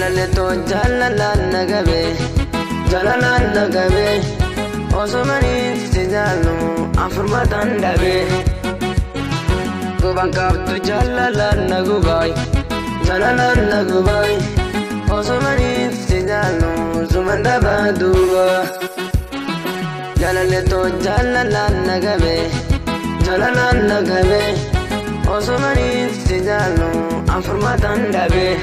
Jalaletto jalalan nagabe Osomani sijalu afurmatan dabe Gubang kaptu jalalan nagubai Osomani sijalu zumanda baduba Jalaletto jalalan nagabe Osomani sijalu afurmatan dabe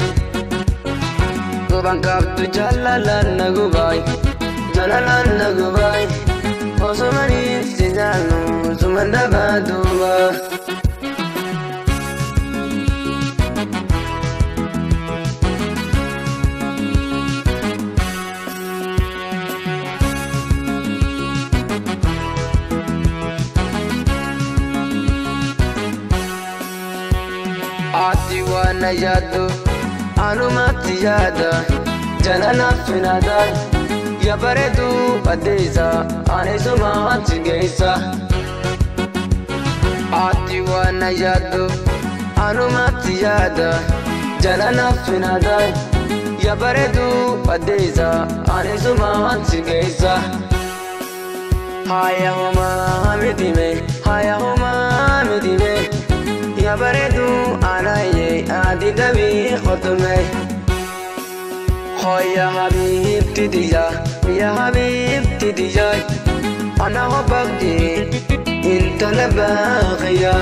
Gubang kaptu jalalan nagubai Osomani sijalu zumanda baduba Ati wana yadu anumati yada Jalala finada Ya baredu adeza Anesuma antigeisa Ati wana yadu anumati yada Jalala finada Ya baredu adeza Anesuma antigeisa Haya homa midime Ya baredu anaye adi dabi khotume Hoya habibti diya Ya habibti diya Ana hubakti Inta labaghiya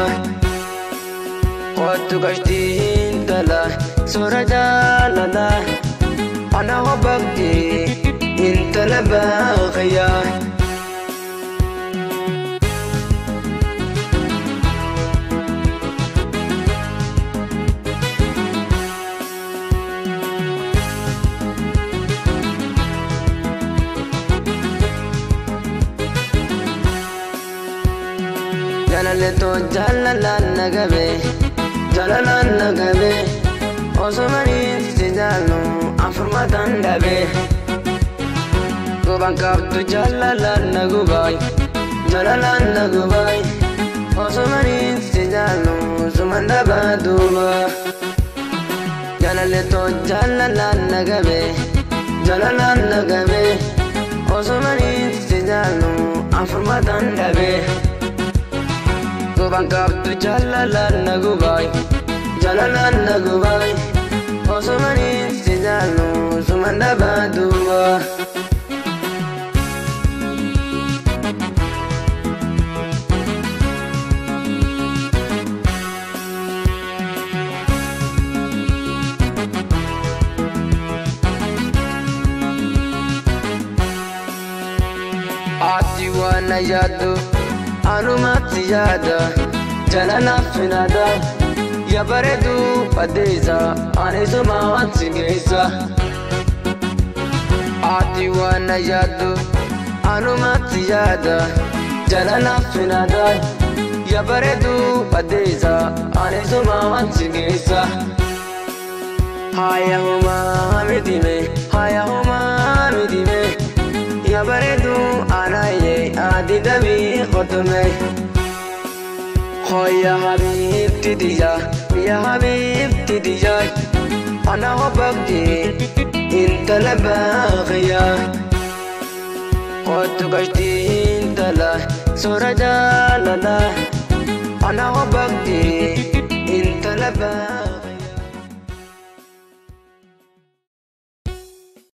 Qadtu gashti inta la Sura jalala Ana hubakti Inta labaghiya Jalaletto jalalan nagabe Osomani sijalu afurmatan dabe Gubang kaptu jalalan nagubai Osomani sijalu zumanda baduba Jalaletto jalalan nagabe Osomani sijalu afurmatan dabe Gubang kaptu jalalan nagubai Osomani sijalu zumanda baduba Ati wana yadu anumati yada Jalala finada Ya baredu adeza Anesuma antigeisa Ati wana yadu anumati yada Jalala finada Ya baredu adeza Anesuma antigeisa Haya homa midime Ya baredu anaye adi dabi khotume Hoya habibti diya Ya habibti diya Ana hubakti Inta labaghiya Qadtu gashti inta la Sura jalala Ana hubakti Inta labaghiya